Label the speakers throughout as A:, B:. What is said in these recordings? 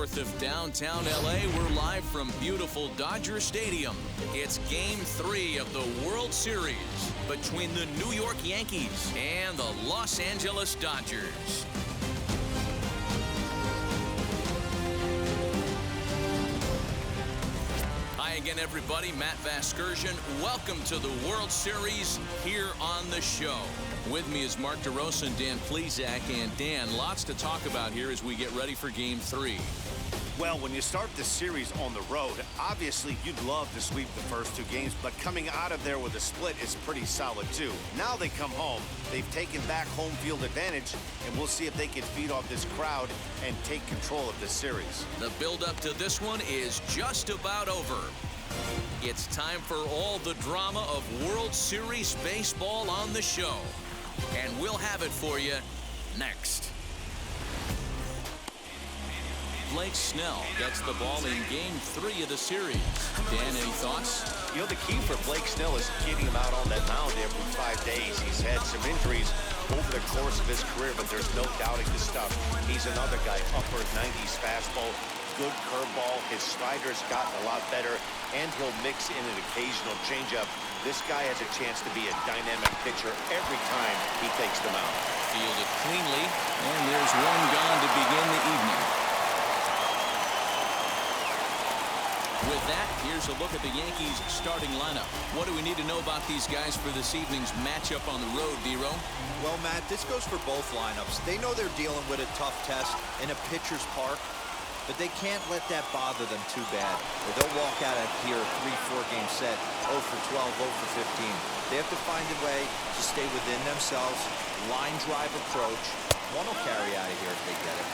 A: north of downtown LA. We're live from beautiful Dodger Stadium. It's Game 3 of the World Series between the New York Yankees and the Los Angeles Dodgers. Hi again, everybody. Matt Vasgersian. Welcome to the World Series here on the show. With me is Mark DeRosa and Dan Plesac. And Dan, lots to talk about here as we get ready for Game 3.
B: Well, when you start this series on the road, obviously you'd love to sweep the first 2 games, but coming out of there with a split is pretty solid too. Now they come home, they've taken back home field advantage, and we'll see if they can feed off this crowd and take control of this series.
A: The build-up to this one is just about over. It's time for all the drama of World Series baseball on the show. And we'll have it for you next. Blake Snell gets the ball in Game 3 of the series. Dan, any thoughts?
B: You know, the key for Blake Snell is getting him out on that mound every 5 days. He's had some injuries over the course of his career, but there's no doubting the stuff. He's another guy, upper 90s fastball, good curveball. His slider's gotten a lot better, and he'll mix in an occasional changeup. This guy has a chance to be a dynamic pitcher every time he takes the mound.
A: Fielded cleanly, and there's one gone to begin the evening. With that, here's a look at the Yankees starting lineup. What do we need to know about these guys for this evening's matchup on the road, D-Row?
C: Well, Matt, this goes for both lineups. They know they're dealing with a tough test in a pitcher's park, but they can't let that bother them too bad, or they'll walk out of here a 3-4 game set, 0 for 12, 0 for 15. They have to find a way to stay within themselves, line drive approach. One will carry out of here if they get it.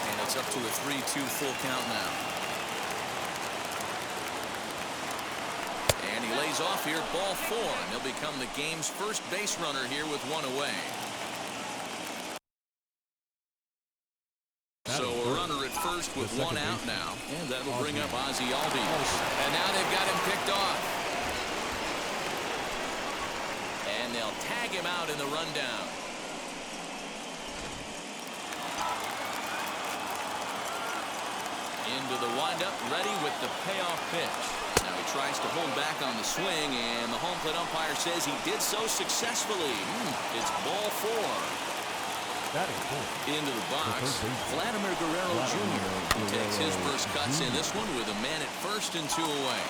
A: And it's up to a 3-2 full count now. And he lays off here, ball 4, and he'll become the game's first base runner here with 1 away. So a runner at first with 1 out now, and that'll bring up Ozzie Albies. And now they've got him picked off. And they'll tag him out in the rundown. Into the windup, ready with the payoff pitch. Now he tries to hold back on the swing, and the home plate umpire says he did so successfully. It's ball 4. Into the box, Vladimir Guerrero Jr. He takes his first cuts in this one with a man at first and 2 away.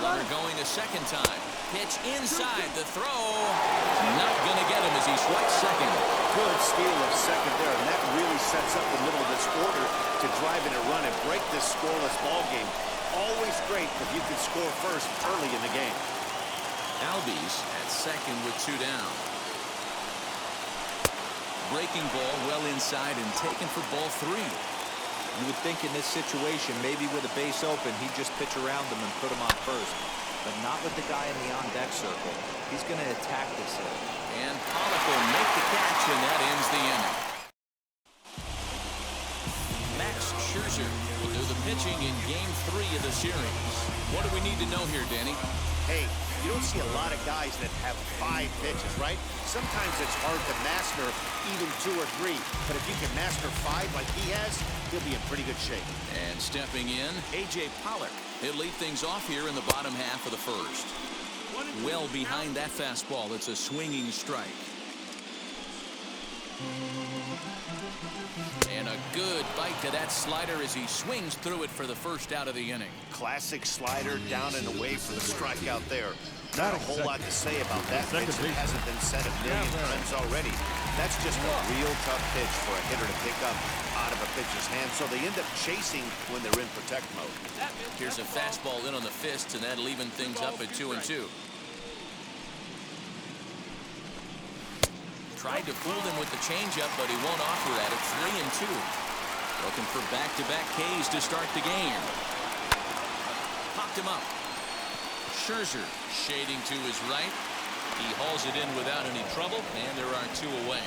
A: Runner going a second time. Pitch inside, the throw. Not going to get him as he swipes second.
B: Good steal of second there, and that really sets up the middle of this order to drive in a run and break this scoreless ball game. Always great if you can score first early in the game.
A: Albies at second with 2 down. Breaking ball well inside and taken for ball 3.
C: You would think in this situation, maybe with a base open, he'd just pitch around them and put him on first. But not with the guy in the on-deck circle. He's going to attack this hit.
A: And Pollock will make the catch, and that ends the inning. Max Scherzer will do the pitching in Game 3 of the series. What do we need to know here, Danny?
B: Hey, you don't see a lot of guys that have 5 pitches, right? Sometimes it's hard to master even 2 or 3. But if you can master 5 like he has, he'll be in pretty good shape.
A: And stepping in, A.J. Pollock. He'll lead things off here in the bottom half of the first. Well behind that fastball, it's a swinging strike. And a good bite to that slider as he swings through it for the first out of the inning.
B: Classic slider down and away for the strikeout there. Not a whole lot to say about that pitch. It hasn't been said a million times already. That's just a real tough pitch for a hitter to pick up out of a pitcher's hand. So they end up chasing when they're in protect mode.
A: Here's a fastball in on the fists, and that'll even things up at 2-2. Tried to fool him with the changeup, but he won't offer at it. 3-2. Looking for back-to-back Ks to start the game. Popped him up. Scherzer shading to his right. He hauls it in without any trouble, and there are 2 away.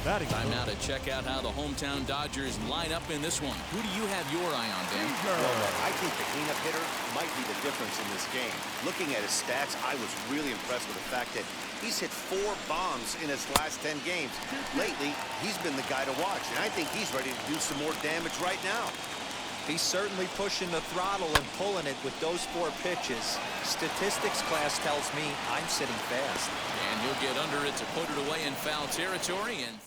A: Time now to check out how the hometown Dodgers line up in this one. Who do you have your eye on, Dan?
B: Well, I think the cleanup hitter might be the difference in this game. Looking at his stats, I was really impressed with the fact that he's hit 4 bombs in his last 10 games. Lately, he's been the guy to watch, and I think he's ready to do some more damage right now.
C: He's certainly pushing the throttle and pulling it with those 4 pitches. Statistics class tells me I'm sitting fast.
A: And he'll get under it to put it away in foul territory. And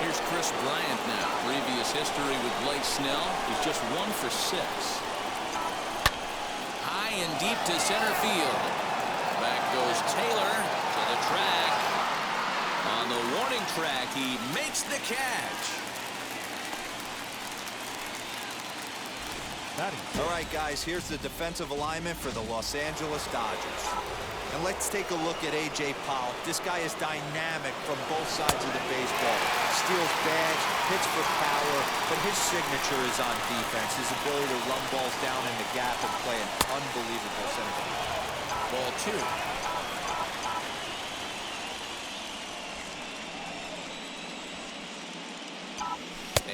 A: here's Chris Bryant now. Previous history with Blake Snell is just 1 for 6. High and deep to center field. Back goes Taylor to the track. On the warning track, he makes the catch.
C: All right, guys, here's the defensive alignment for the Los Angeles Dodgers. And let's take a look at A.J. Pollock. This guy is dynamic from both sides of the baseball. Steals bags, hits for power, but his signature is on defense. His ability to run balls down in the gap and play an unbelievable center field.
A: Ball 2.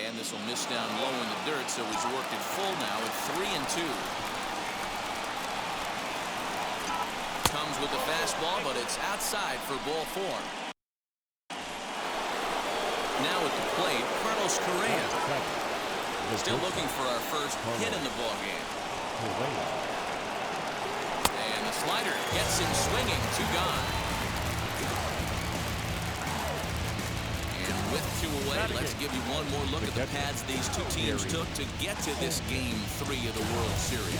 A: And this will miss down low in the dirt, so he's worked it full now at 3-2. Comes with the fastball, but it's outside for ball 4. Now at the plate, Carlos Correa. Still looking for our first hit in the ball game. And the slider gets him swinging. 2 gone. With 2 away, let's give you one more look at the paths these 2 teams took to get to this Game 3 of the World Series.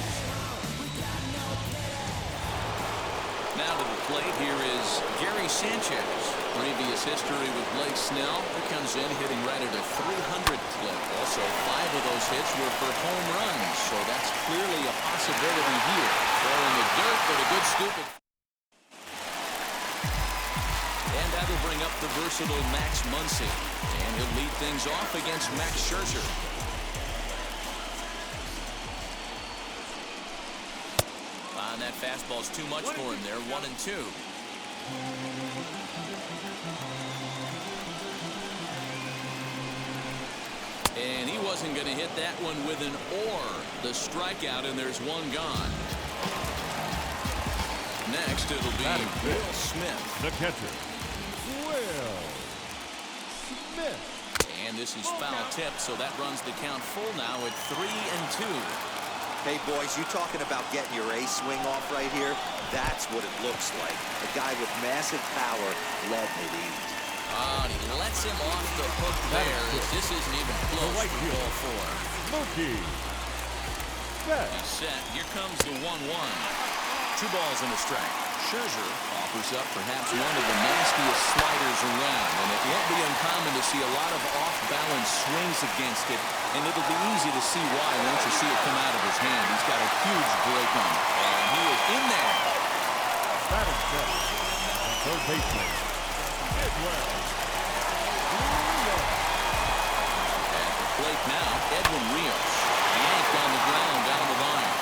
A: Now to the plate, here is Gary Sanchez. Previous history with Blake Snell. He comes in hitting right at a 300 clip. Also, 5 of those hits were for home runs, so that's clearly a possibility here. Throwing the dirt, but a good scoop. And that'll bring up the versatile Max Muncy. And he'll lead things off against Max Scherzer. And that fastball's too much for him there. 1-2. And he wasn't going to hit that one with an or. The strikeout, and there's 1 gone. Next, it'll be Will Smith.
D: The catcher, Will Smith.
A: And this is foul tipped, so that runs the count full now at 3-2.
C: Hey, boys, you talking about getting your A swing off right here? That's what it looks like. A guy with massive power led it in.
A: And he lets him off the hook there. This isn't even close for ball 4.
D: Mookie.
A: He's set. Here comes the 1-1. 2 balls and a strike. Scherzer offers up perhaps one of the nastiest sliders around, and it won't be uncommon to see a lot of off-balance swings against it, and it'll be easy to see why once you see it come out of his hand. He's got a huge break on it, and he is in there.
D: Batting check. Third baseman. Bidwell.
A: At the plate now, Edwin Rios. Yanked on the ground down the line.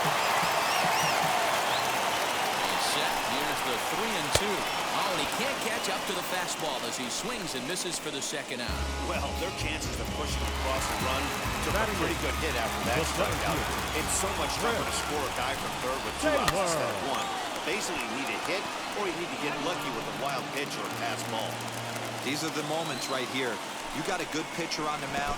A: Here's the 3-2. Oh, and he can't catch up to the fastball as he swings and misses for the second out.
B: Well, their chances of pushing across the run took a pretty good hit after that strikeout. It's so much tougher to score a guy from third with 2 outs instead of 1. Basically, you need a hit, or you need to get lucky with a wild pitch or a pass ball.
C: These are the moments right here. You got a good pitcher on the mound.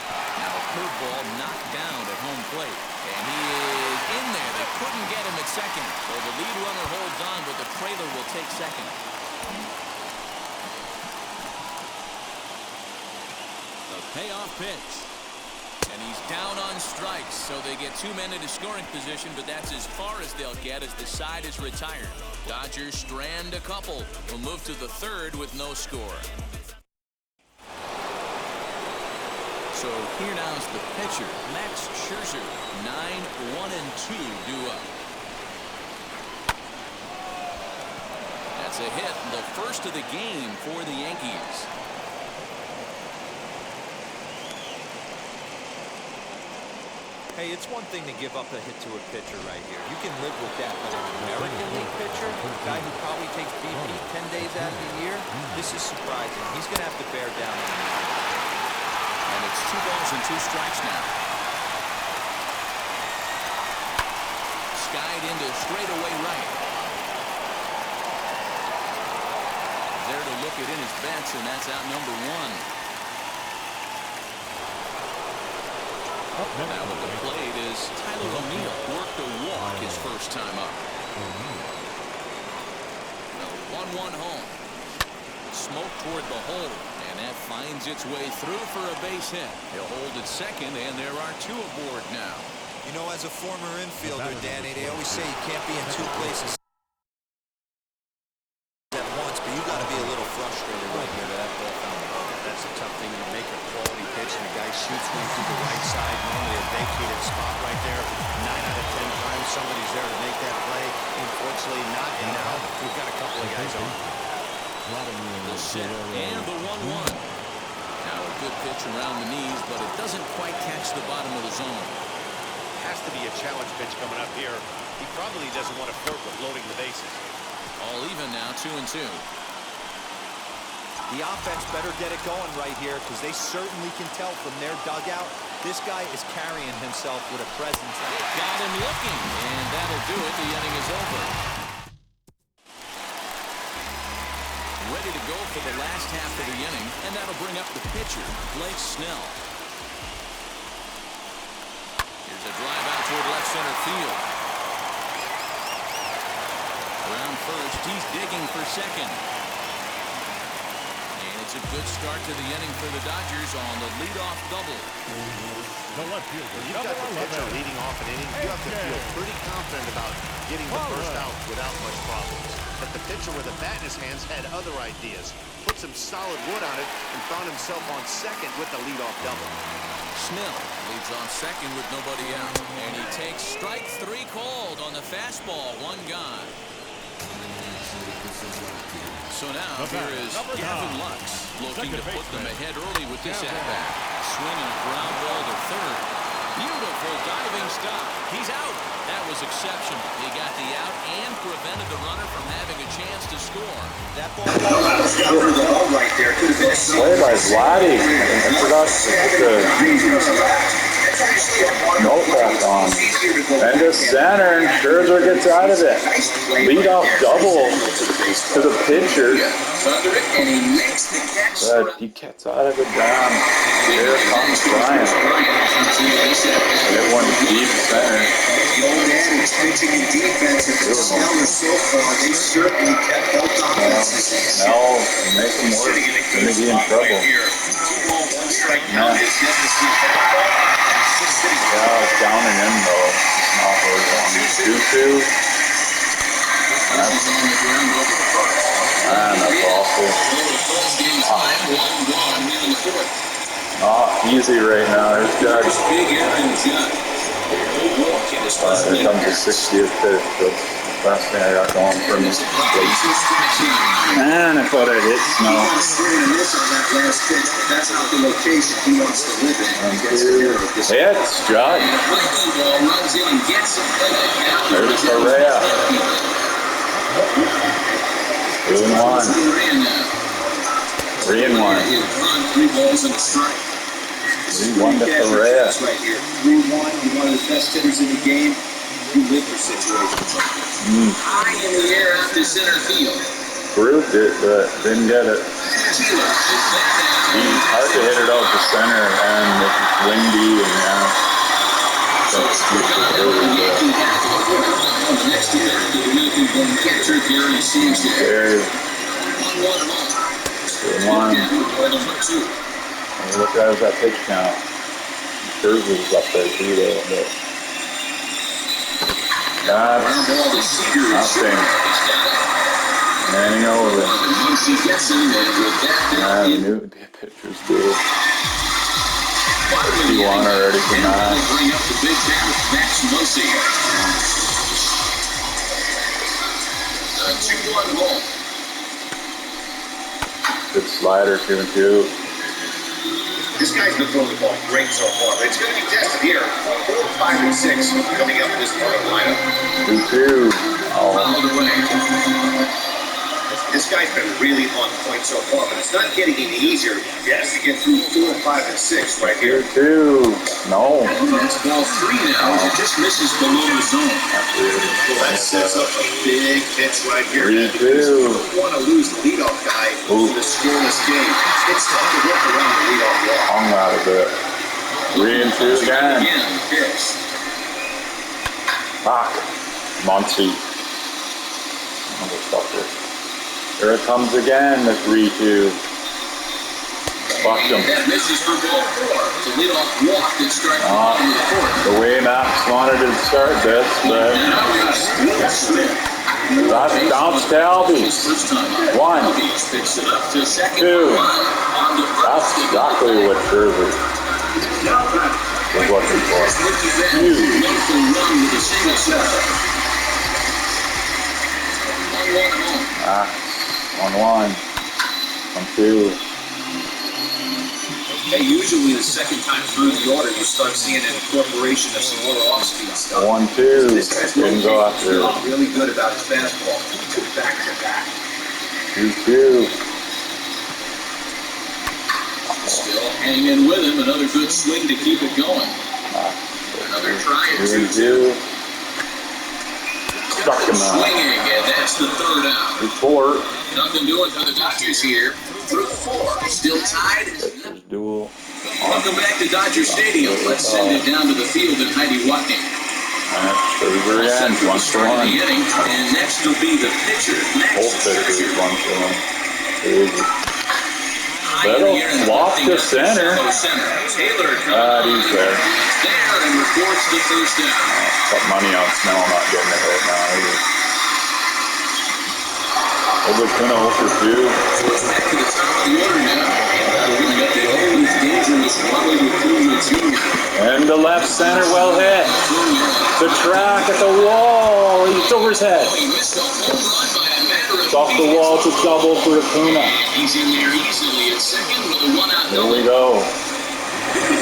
A: Now a curveball knocked down at home plate. And he is in there. They couldn't get him at second. So the lead runner holds on, but the trailer will take second. The payoff pitch. And he's down on strikes, so they get 2 men into scoring position, but that's as far as they'll get as the side is retired. Dodgers strand a couple. Will move to the 3rd with no score. So here now is the pitcher, Max Scherzer. 9-1-2 due up. That's a hit, the first of the game for the Yankees.
C: Hey, it's one thing to give up a hit to a pitcher right here. You can live with that. But an American League pitcher, a guy who probably takes BP 10 days out of the year, this is surprising. He's going to have to bear down on it.
A: And it's 2 balls and 2 strikes now. Skied into straightaway right. There to look it in his bets, and that's out number 1. Now at the plate is Tyler O'Neill. Worked a walk his first time up. The 1-1 home. Smoke toward the hole, and that finds its way through for a base hit. He'll hold at second, and there are 2 aboard now.
C: You know, as a former infielder, Danny, they always say you can't be in 2 places at once, but you got to be a little frustrated right here that ball found the ball.
B: That's a tough thing when you make a quality pitch and the guy shoots one through the right side. Normally a vacated spot right there. 9 out of 10 times somebody's there to make that play. Unfortunately not, and now we've got a couple of guys on.
A: The set and the 1-1. Now a good pitch around the knees, but it doesn't quite catch the bottom of the zone.
B: Has to be a challenge pitch coming up here. He probably doesn't want to flirt with loading the bases.
A: All even now, 2-2.
C: The offense better get it going right here because they certainly can tell from their dugout this guy is carrying himself with a presence.
A: Got him looking, and that'll do it. The inning is over. Ready to go for the last half of the inning, and that'll bring up the pitcher, Blake Snell. Here's a drive out toward left center field. Around first, he's digging for second. It's a good start to the inning for the Dodgers on the leadoff double.
D: The left fielder.
B: You've got the pitcher leading off an inning. You have to feel pretty confident about getting the first out without much problems. But the pitcher with a bat in his hands had other ideas. Put some solid wood on it and found himself on second with the leadoff double.
A: Snell leads on second with nobody out. And he takes strike 3 called on the fastball. 1 gone. So now here is Gavin Lux looking to put them ahead early with this at-bat. Swinging a ground ball to third. Beautiful diving stop. He's out. That was exceptional. He got the out and prevented the runner from having a chance to score.
C: That ball right there.
E: Play by Vladdy. I forgot to put the no back on. And to center, and Scherzer gets out of it. Lead off double to the pitcher. But he gets out of it down. Here comes Bryant. Hit one deep center. Snell make him work. Gonna be in trouble. Yeah, it's down and in though. It's not really long. 2-2. That's awful. Not easy right now. Here's Judge. Here comes the 60th pitch. The last thing I got going from this plate. And I thought I'd hit Snell. It's Judge. There's Correa. 2-1. 3-1. 3-1 to Correa.
F: 3-1. You're one of the best hitters in the game. You live for situations like this. High in the air after center field.
E: Proved it, but didn't get it. Hard to hit it out to center, and it's windy, and that's
F: next to that, the American catcher Gary Sanchez.
E: Gary. 1-1. Look at that pitch count. Scherzer's up there too, though. But that's nothing. Hanging over. The new pitcher's good. 51 already for Matt. Good slider, 2-2.
F: This guy's been throwing the ball great so far, but it's going to be tested here. 4, 5, and 6 coming up in this part of the lineup.
E: 2-2.
F: Fouled away. This guy's been really on point so far, but it's not getting any easier. He has to get through 4, 5, and 6 right here.
E: 2-2. No.
F: That's ball 3 now. It just misses below the zone. Well, that sets up a big pitch right here.
E: 3-2.
F: You don't want to lose the leadoff guy in a scoreless game. It's tough to work around the leadoff walk.
E: Hung out a bit. 3-2 again. Fuck. Monty. Motherfucker. Here it comes again, the 3-2. Fuck him.
F: That misses for ball 4. The leadoff walk that strikes out in the fourth.
E: The way Max wanted to start this, but that's bounce to Albie. 1, 2. That's exactly what Scherzer was looking for. 1-1. 1-2.
F: Hey, usually the second time through the order, you start seeing an incorporation of some more off-speed stuff.
E: 1-2.
F: This guy's
E: Didn't go after it.
F: really good about his fastball. Back to back.
E: 2-2.
F: Still hanging with him. Another good swing to keep it going. Another try at 2-2.
E: Stuck him out.
F: Swinging, and that's the third out.
E: Report.
F: Nothing doing for the Dodgers here. Through 4. Still tied.
E: Pitchers duel.
F: Welcome back to Dodger Stadium. Let's send it down to the field at Heidi Watney.
E: Scherzer again. 1-1.
F: And next will be the pitcher.
E: Both pitchers 1-1. That'll flop to center. He's there.
F: And reports the first down.
E: Put money on Snell not getting it right now. We're just going to 0-2.
F: So it's back to the top of the order now. Opening up the always dangerous Wally Acuna Jr.
E: And the left center, well hit. The track at the wall. It's over his head. It's off the wall to double for Acuna.
F: He's in there easily at second with a 1-out.
E: Here we go.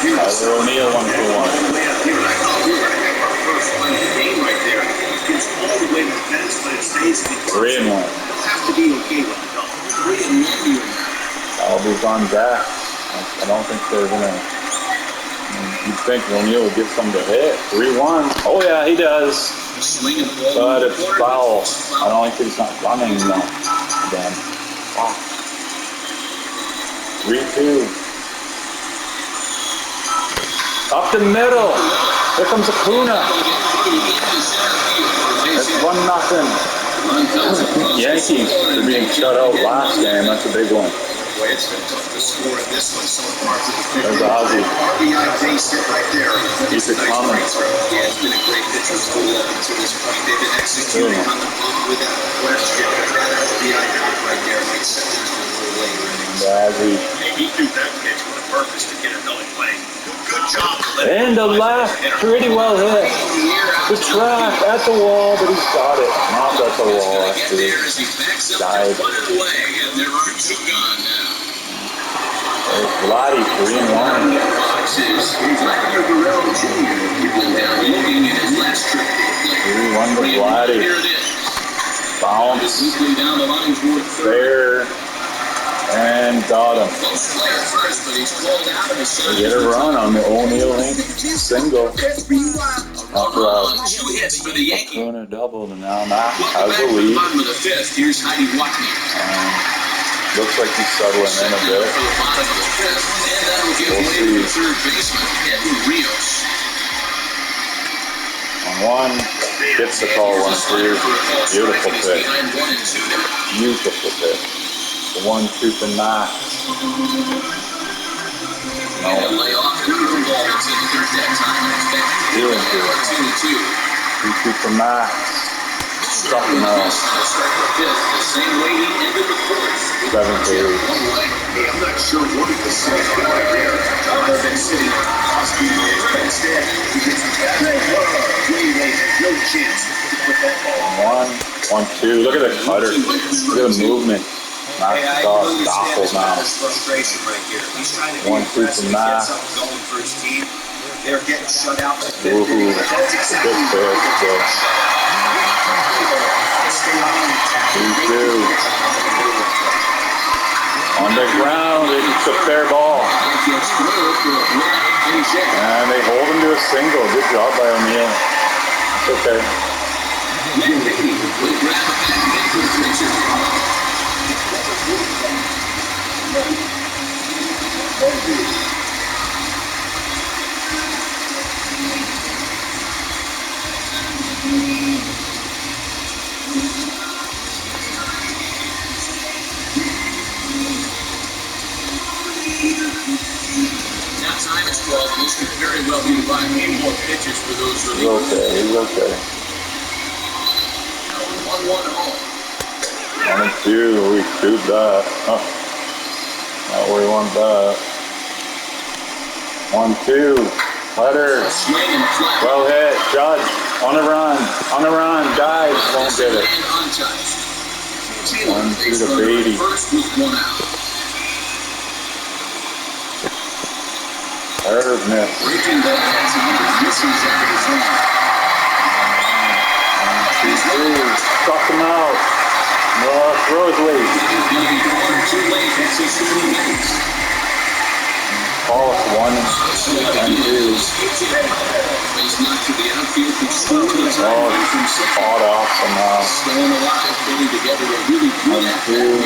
E: Tyler O'Neill 1-1.
F: Right there. Gets all the way to the fence, but it stays in the
E: 3-1.
F: Have to be okay with it. 3-1.
E: Albie's on back. I don't think they're gonna. You'd think O'Neill would give some to hit. 3-1. Oh yeah, he does. But it's foul. I don't think he's not running though. Again. 3-2. Up the middle. Here comes Acuna. It's 1-0. Yankees are being shut out last game. That's a big one.
F: It's been tough to score in this one so far.
E: There's Ozzy.
F: RBI base hit right there.
E: Keep it coming.
F: Yeah, it's been a great pitcher school up until this point. They've been executing on the mound without question. That RBI hit right there might set things a little later.
E: Ozzy.
F: He threw that pitch with a purpose to get another play. Good job.
E: And the left, pretty well hit. The track at the wall, but he's got it. Not at the wall, actually. Dive. There's Vladdy, 3-1. 3-1 to Vladdy. Bounce. Fair. And got him. They get a run on the O'Neill single. After Acuna doubled, and now Max has the lead. Looks like he's settling in a bit. We'll see. 1-1. Gets the call 1-2. Beautiful pitch. Beautiful pitch. The 1-2 for Max. No. 2-2. 2-2 for Max. Struck him out. 7-2.
F: I'm not sure what it was right there. I've been sitting on off-speed, but instead, he gets no chance to put that ball.
E: 1-1-2. Look at the cutter. Look at the movement. Max Dog baffled now.
F: Frustration right here. He's trying to be
E: 1-2
F: aggressive,
E: from
F: get
E: Max.
F: something going for his team. They're getting shut out.
E: Ooh,
F: That's exactly
E: good pitch. 2-2. On the ground, it's a fair ball. And they hold him to a single. Good job by O'Neill. It's okay.
F: Now time is 12, and this could very well be 5 more pitches for those
E: He's okay. He's okay.
F: 1-1 home.
E: 1-2. We scooped that. Oh. Not where we want that. 1-2. Letter. Well hit. Judge. On the run. On the run. Guys won't get it. 1-2 to Beatty. Third miss. 1-2-3. Struck him out. No, throws late. Call us 1 and 2. Oh, it's caught off somehow. 1-2.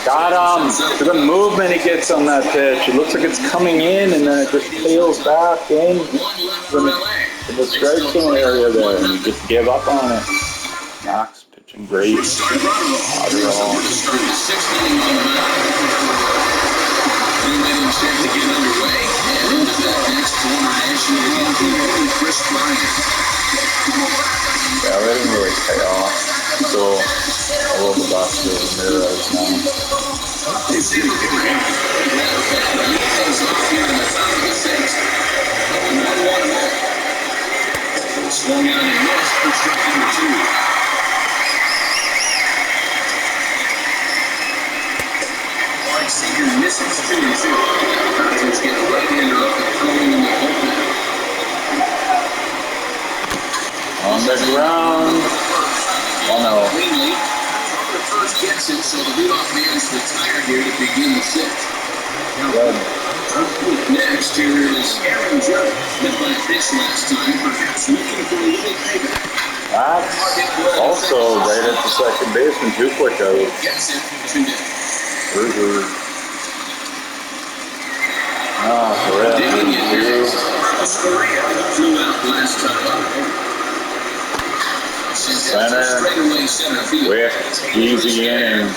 E: Got him. To the movement he gets on that pitch. It looks like it's coming in and then it just tails back in to the strike zone area there. And you just give up on it. Max pitching great. Yeah, they didn't really pay off. So a little bit back to the mirror right now.
F: Swung out and missed for strike number 2. Seeger misses 2-2. Dodgers get a right-hander up and throwing in the open.
E: On the ground. Oh no.
F: Cleanly. The first gets it, so the leadoff man's retired here to begin the 6th.
E: Good.
F: Next, here is Aaron Judge. Met by a pitch last time, perhaps looking for a little payback.
E: That's also right at the second baseman. Too quick out.
F: Gets it 2-0.
E: Scherzer. Ah, correct.
F: Flew out last time.
E: Center. With easy inning.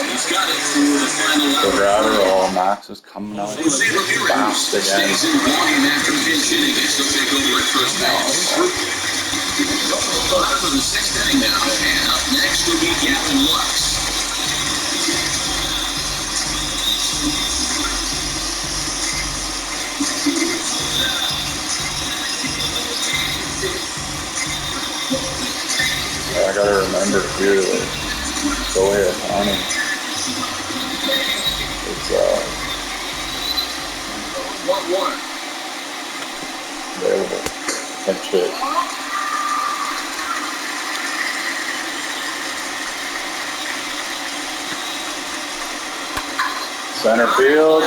F: He's got it through the final
E: The driver, all Max is coming out fast again.
F: stays in volume after pinch hitting. He'll take over at first base. Bottom of the 6th inning now, and up next will be Captain Lux.
E: I gotta remember too, like, go ahead, honey. It's
F: 1-1.
E: available. Pinch hit. Center field.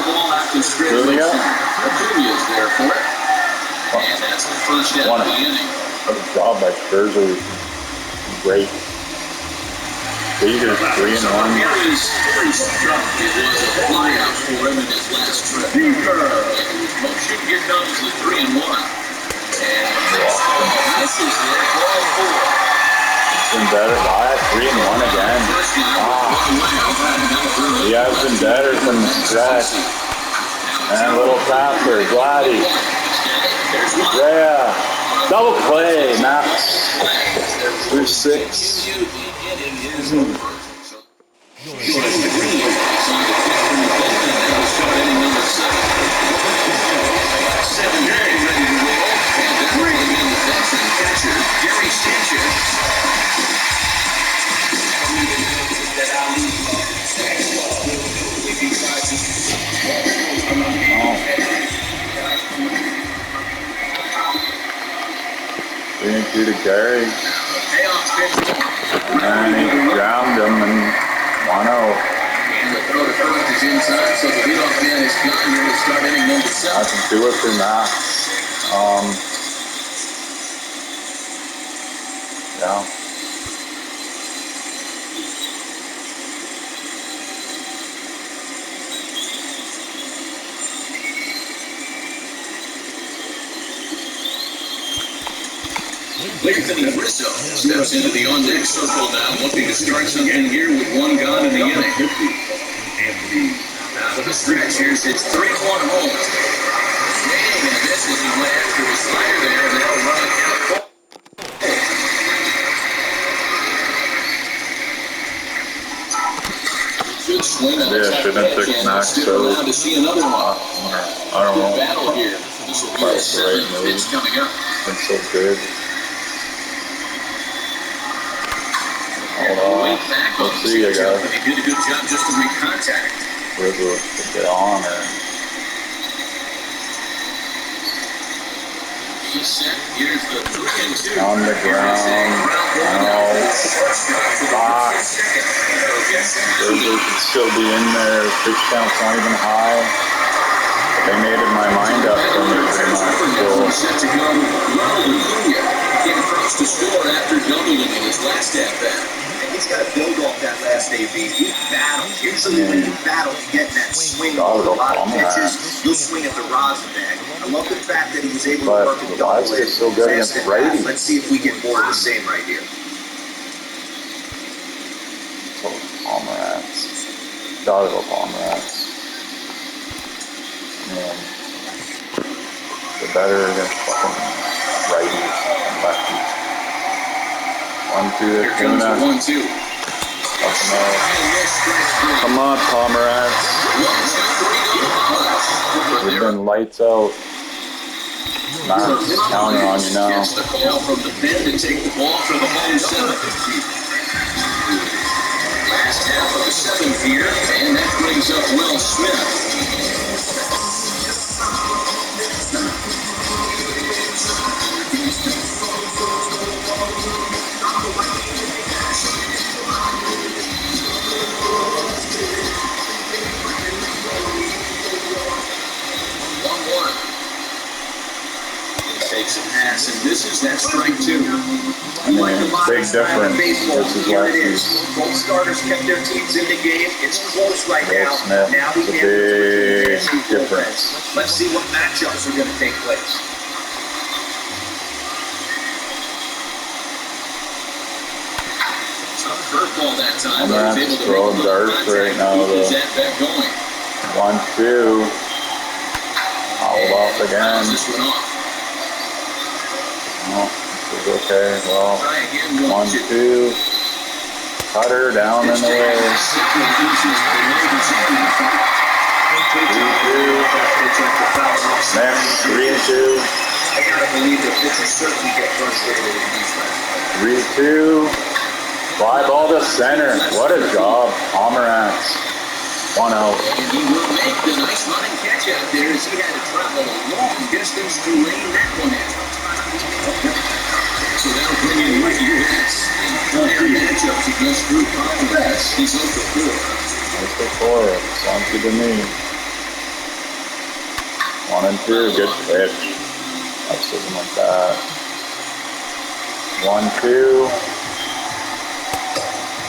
E: Julia.
F: Julia's there for it. And that's the first out of the inning.
E: What a job by Scherzer. Great. Leader 3-1.
F: It was a flyout for him in his last trip. Should get down to 3-1. And this is their ball 4.
E: Been better. 3-1 again. Wow. He has been better from the stretch. And little Tapper, Vladdy. Rhea. Double play, Max. Through 6.
F: Gary Sanchez.
E: 1-2 to Gary.
F: Payoff pitch.
E: And he ground him and 1-0.
F: And the throw to first is inside, so the leadoff man is gone here to start inning number 7.
E: I can do it for Matt. Yeah.
F: Anthony Rizzo steps into the on-deck circle now, looking to start something here with 1 gone in the inning. Anthony out of the stretch. Here's his 3-1 home. Swing and misses. He went after the slider there, and that'll run it down. Good swing on the top pitch, and stick around to see another one.
E: I don't know.
F: Battle here. This will be the 7th pitch coming up.
E: It's so good. Hold on. Let's see, I got
F: He did a good job just to make contact.
E: Rizzo to get on her.
F: He's set. Here's the 3-2.
E: On the ground. No. Box. Rizzo could still be in there. Pitch count's not even high. They made my mind up for me pretty much.
F: Set to go. Came across to score after doubling in his last at-bat. He's got to build off that last AB. He battled. Usually when you battle, you get that swing over a lot of pitches. You'll swing at the rosin bag. I love the fact that he was able to work with the double A.
E: So good against righties.
F: Let's see if we get more of the same right here.
E: Pomerantz. Gotta go Pomerantz. Man, the better against fucking righties and lefties. 1-2 to Tuna.
F: 1-2.
E: Come on, Pomerantz. We've been lights out. Matt's counting on you now.
F: Gets the call from the pen to take the ball for the home 7th. Last half of the 7th here, and that brings up Will Smith. Takes a pass and misses. That strike 2.
E: Big difference. This is lefties.
F: Both starters kept their teams in the game. It's close right now.
E: Smith.
F: Now we
E: It's a big difference.
F: Let's see what matchups are going to take place. Curveball that time.
E: I'm gonna have to throw darts right now. 1-2. Fouled off again. Oh, this is okay. Well, 1-2. Cutter down and away. 3-2. Next, 3-2.
F: I gotta believe the pitchers certainly get frustrated in these last
E: 3-2. Fly ball to center. What a job. Pomerantz. 1 out.
F: And he will make the nice running catch out there as he had to travel a long distance to rein that one in. So that'll bring in Ricky Betts. And their matchups against Drew Pomerantz. He's 0 for 4.
E: 0 for 4. Sounds good to me. 1 and 2. Good pitch. That's something like that. 1-2.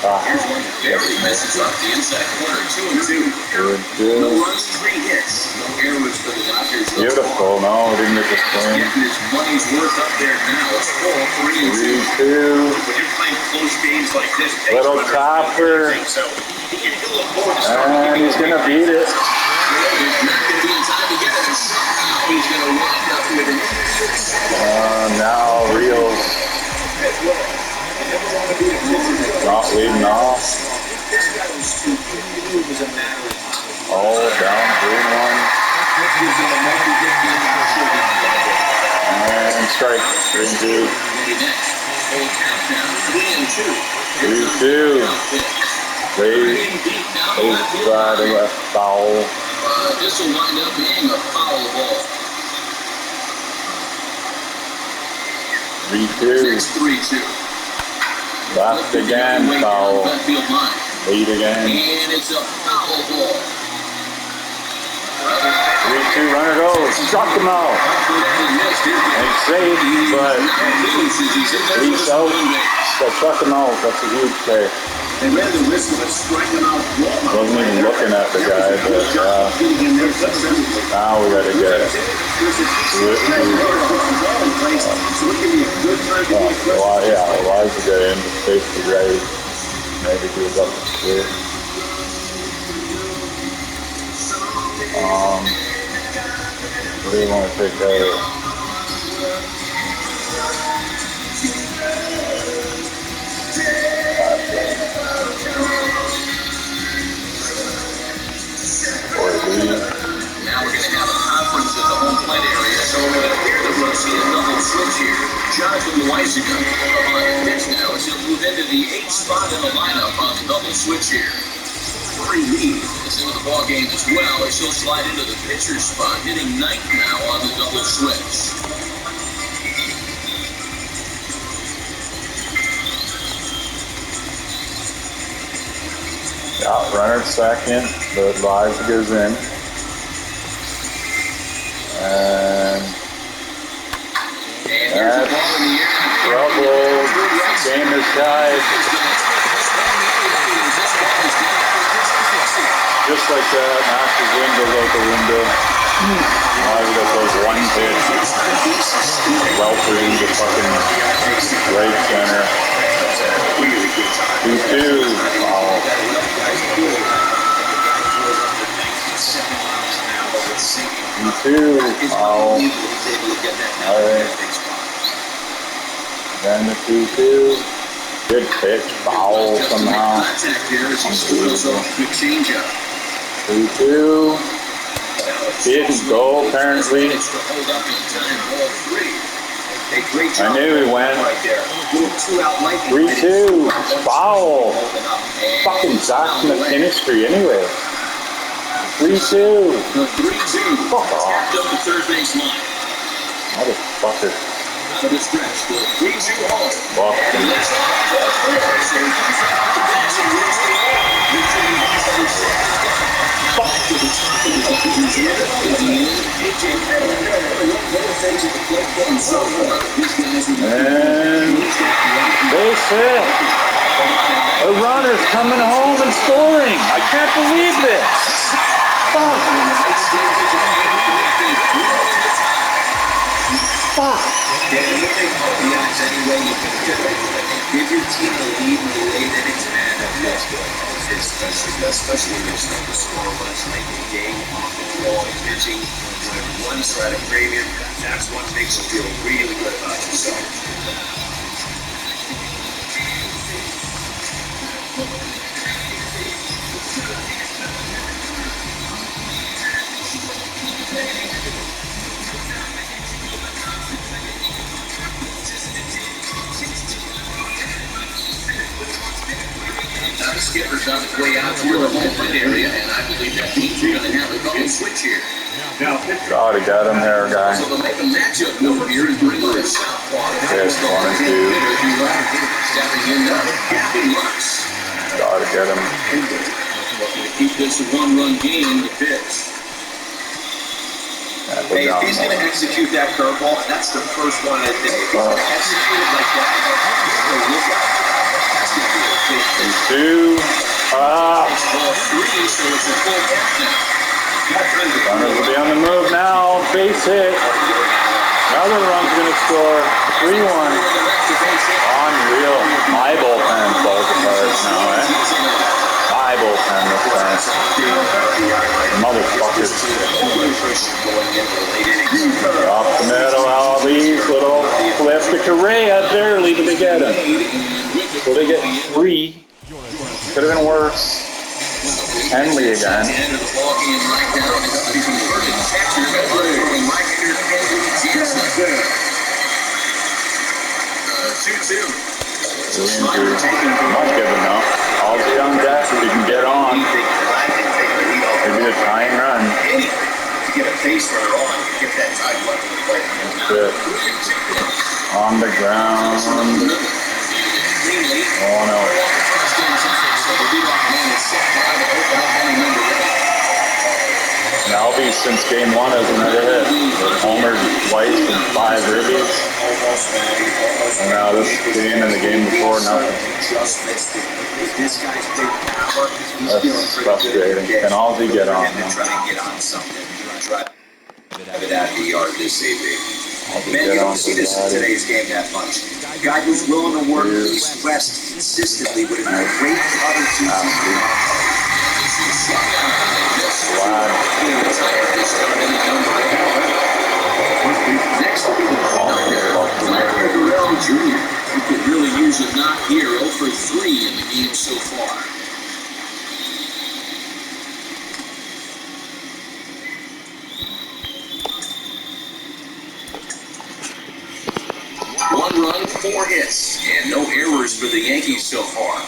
F: Here's one that barely misses off the inside corner. 2-2.
E: Good.
F: No runs, 3 hits. No errors for the Dodgers.
E: Beautiful. No, didn't get the swing.
F: Getting his money's worth up there now. It's full 3-2.
E: 3-2.
F: When you're playing close games like this,
E: Little topper. And he's going to beat it.
F: There's not going to be time to get it. He's going to wind up with it.
E: Now Reels. Not leading off. Oh, down 3-1. And strike. 3-2. 3-2. Wait. Outside of left foul.
F: This will wind up being a foul ball.
E: 3-2.
F: It's 3-2.
E: Left again, foul. Lead again.
F: And it's a foul ball.
E: 3-2, runner goes. Struck him out. Ain't safe, but he's out. So struck him out. That's a huge play.
F: They ran the risk of striking out.
E: Wasn't even looking at the guy, but now we gotta get it. Yeah, Elijah got into safety right. Maybe he was up to split. What do you want to take out?
F: Now we're going to have a conference at the home plate area, so we're going to appear that we'll see a double switch here. Jonathan Weisiger on the pitch now as he'll move into the 8th spot in the lineup on the double switch here. Corey Lee is into the ball game as well as he'll slide into the pitcher's spot, hitting 9th now on the double switch.
E: Yeah, runner second, but Liza goes in. And that's trouble. Game is tied. Just like that, knocks his windows out the window. Liza goes one pitch. Welter into fucking right center. 2-2. Wow. 2-2. Wow. Alright. Then the 2-2. Good pitch. Foul somehow. 2-2. Didn't go apparently. I knew he went. 3-2. Foul. Fucking Zach in the chemistry anyway. 3-2. Fuck off. Motherfucker. And base hit. A runner's coming home and scoring. I can't believe this. Fuck. Fuck.
F: Give your team the lead in the late innings, man. Especially when there's no score much late in the game, off the ball, pitching, one side of premium. That's what makes you feel really good about yourself. The skipper's on his way out toward the home plate area, and I believe that means you're going to have a double switch here.
E: God, he got him there, guy.
F: So they'll make a matchup over here and bring on a southpaw.
E: Yes, 1-2.
F: Stepping in now, Captain Lux.
E: Gotta get him.
F: To keep this a one-run game to pitch. Hey, if he's going to execute that curveball, that's the first one I think. If he's going to execute it like that, look out.
E: 2. Runners will be on the move now. Base hit. Another run's going to score. 3-1. Unreal. My bullpen falls apart now, eh? My bullpen this time. Motherfuckers. Off the middle, all these little flip to Correa. Barely did they get him. So they get 3. Could have been worse. Henley again.
F: 2-2.
E: Not giving up. All the young deck if you can get on. Maybe a tying run.
F: To get a base runner on, get that tied one to the plate.
E: That's it. On the ground. Oh no. Albie, since game 1, has never hit. Homered twice in 5 ribbies. And now this game and the game before, nothing. That's frustrating. Can Ozzy get on now?
F: Man, you don't see this in today's game that much. A guy who's willing to work east-west consistently with a great other two teams. Next will be the Jr. He could really use a knock here. 0 for 3 in the game so far. One run, 4 hits, and no errors for the Yankees so far.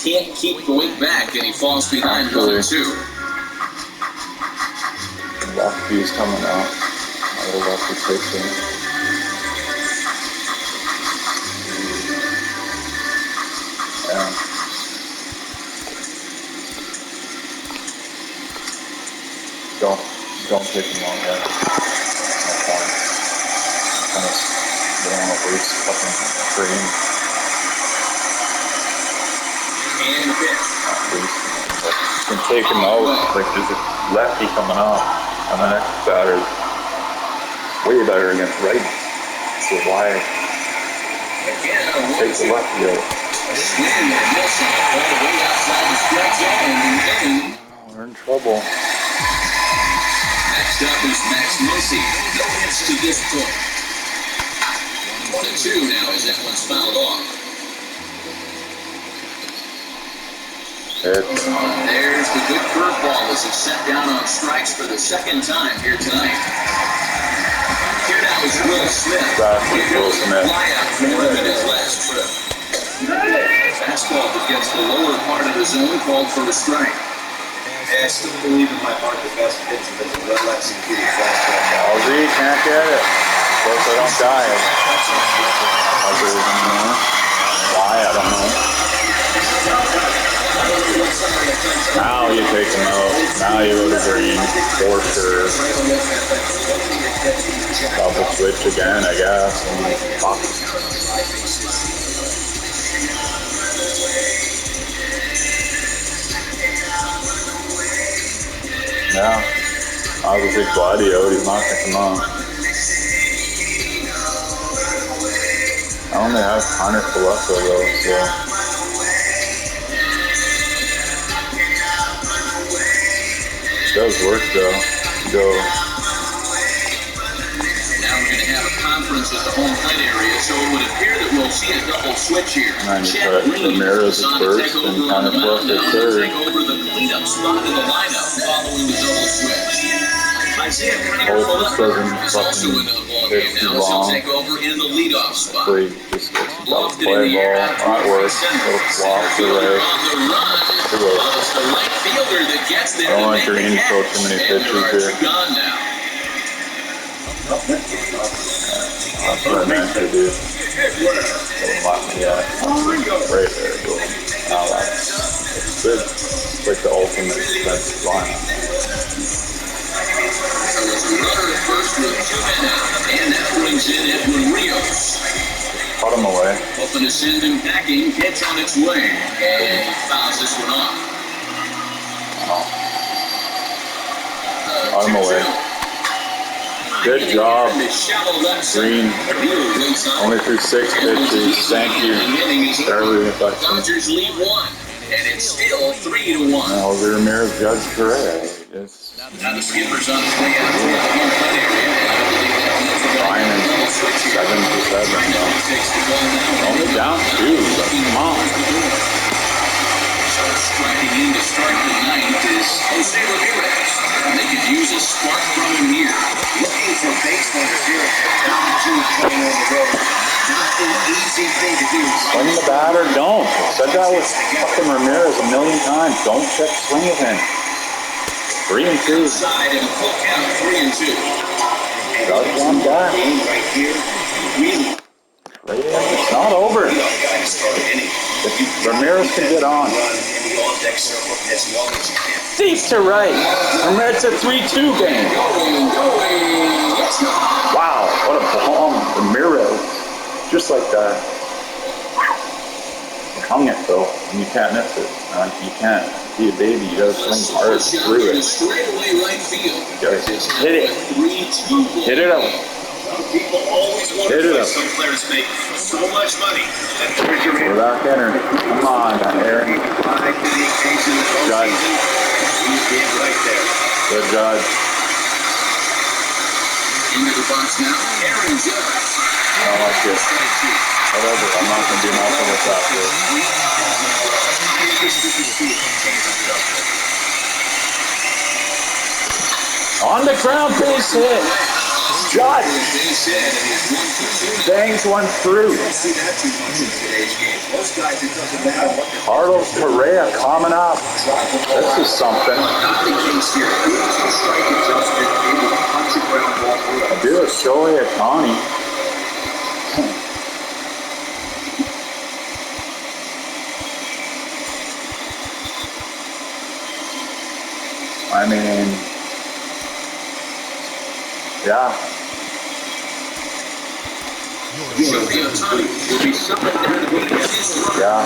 F: Can't keep going back, and he falls behind 1-2.
E: Lefty's coming out. A little lefty pitching. Yeah. Don't take him long yet. No point. Kind of don't want to waste fucking cream.
F: And pitch.
E: You can take him out, like there's a lefty coming off, and the next batter's way better against righty. So why take the lefty out? We're in trouble.
F: Next up is Max Muncy. No hits to this point. 1-2 now as that one's fouled off. There's the good curveball as it's set down on strikes for the second time here tonight. Here now is Will Smith.
E: Will Smith.
F: Flyout for him in his last trip. Fastball that gets the lower part of the zone called for a strike.
G: I still believe in my heart the best pitcher is a well-executed fastball.
E: Ozzy can't get it. Of course, I don't die. Why? I don't know. Now you take him out. Now you go to green. For sure. Double switch again, I guess. Yeah. Obviously, Gladio, he's not going to come on. I only have Connor Colesso though, so. Does work though. Go.
F: Now we're going to have a conference at the home plate area, so it would appear that we'll see a double switch here.
E: And you put Ramirez at first and Connor Colesso at third.
F: Take over the cleanup spot in the lineup following the double switch. Isaiah Kramer is also into the ballgame now, so he'll take over in the leadoff spot.
E: Just lofted in the air out towards the center. Fielder on the run. It's the right fielder that gets there. I don't want Green to throw too many pitches here.
F: Gone now.
E: That's what I meant to do. Right there, go. Now that's good. It's like the ultimate defensive lineup.
F: Runner at first with 2 men out, and that brings in Edwin Rios.
E: Cut him away.
F: Hoping to send him packing, pitch on its way, and he fouls this one off.
E: Cut him away. Good job, Green. Only threw 6 pitches. Thank you. Barely affected.
F: Dodgers lead 1, and it's still 3-1.
E: Now, Ramirez judged correct.
F: Now the skipper's on his way out to the home plate area.
E: Fine, 7-7. Only down 2. Come on.
F: Striking in to start the ninth is Jose Ramirez. They could use a spark from him here. Looking for base runners here. Down 2 on the road. Not an easy thing to do.
E: Swing the bat or don't. I said that with fucking Ramirez a million times. Don't check swing with him. 3-2.
F: Outside and a full count, 3-2.
E: Judge one back.
F: Right here, really.
E: It's not over. Ramirez can get on. Deep to right. Ramirez, it's a 3-2 game. Wow, what a bomb. Ramirez. Just like that. He hung it though, and you can't miss it. You can't be a baby. You gotta swing hard through it. You gotta hit it. Hit it up.
F: People always want to play. Some players make so much money.
E: We're back in her. Come on, Aaron. Judge.
F: Right there.
E: Good judge.
F: Into the box now, Aaron Judge.
E: I don't like this. Whatever, I'm not going to do nothing with that. On the ground base hit. Judge. Bangs one through. Carlos Correa coming up. This is something. I do a Shohei Ohtani. I mean, yeah. Yeah.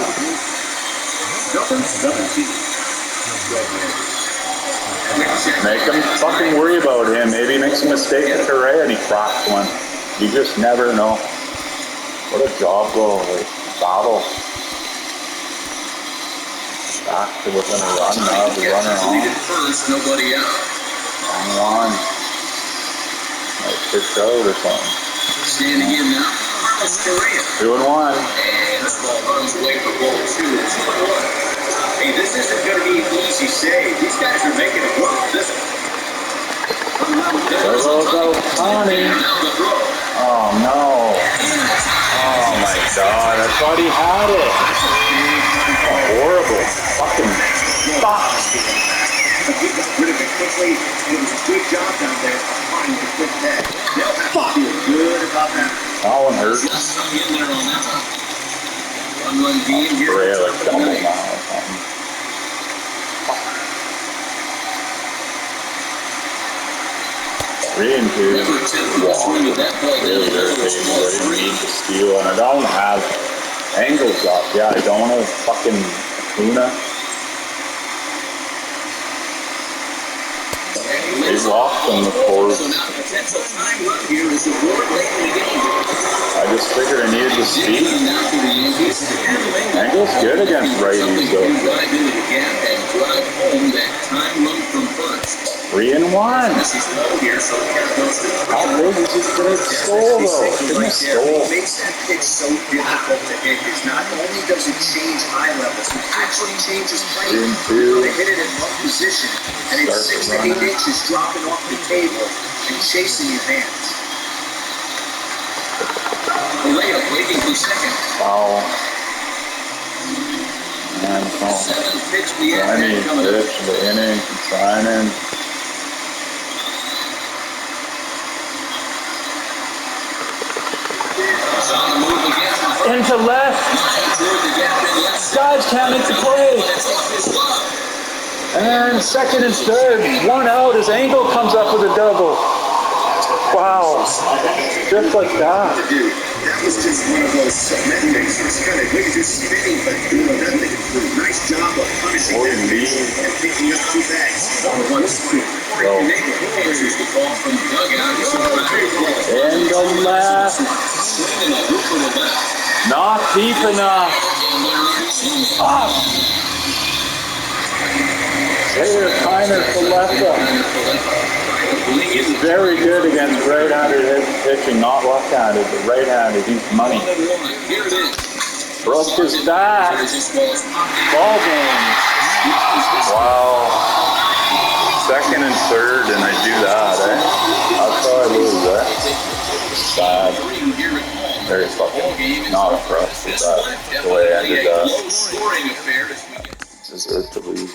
E: Make him fucking worry about him. Maybe he makes a mistake with Correa and he cracks one. You just never know. What a job goal. Like, battle. Back to within a run now. The runner on.
F: Nobody out.
E: Long one. Like pitch out or something.
F: Standing in now.
E: 2-1.
F: And this ball runs away for ball 2. Hey, this isn't going to be an easy save. These guys are making it work for this one.
E: There goes Ohtani. Oh no. Oh my god. I thought he had it. Horrible. Fucking fuck.
F: He got rid of it quickly. It was a good job down there of finding the quick net. They'll have to feel good about that.
E: That one hurt. Correa like double now or something. 3-2. Walk. Really irritating. I didn't need to steal, and I don't have angles up. Yeah, I don't have fucking Acuna. They walked on the course. I just figured I needed the speed. Angle's good against righties though. 3-1. How big is this gonna stole though? Give me a stole.
F: What makes that pitch so difficult to hit is not only does it change eye levels, it actually changes play. They hit it in one position, and it's 6 to 8 inches dropping off the table and chasing your hands. The layup waiting for second.
E: Foul. And foul. Tiny pitch the inning, signing. Into left. Guys can't make the play. And second and third. One out as Angle comes up with a double. Wow. Just like that.
F: That was just one of those metrics. It's kind of maybe just spinning, but nothing. Nice job of punishing that pitch and picking up 2 bags on one swing. Answers the ball from the dugout.
E: In the left. Not deep enough. Up. Taylor Kiner for left up. He's very good against right-handed pitching, not left-handed, but right-handed. He's money. Broke his back. Ball game. Wow. Second and third, and I do that, eh? That's how I lose, eh? Bad. Very fucking not impressed with that. The way I ended that. Deserved to lose.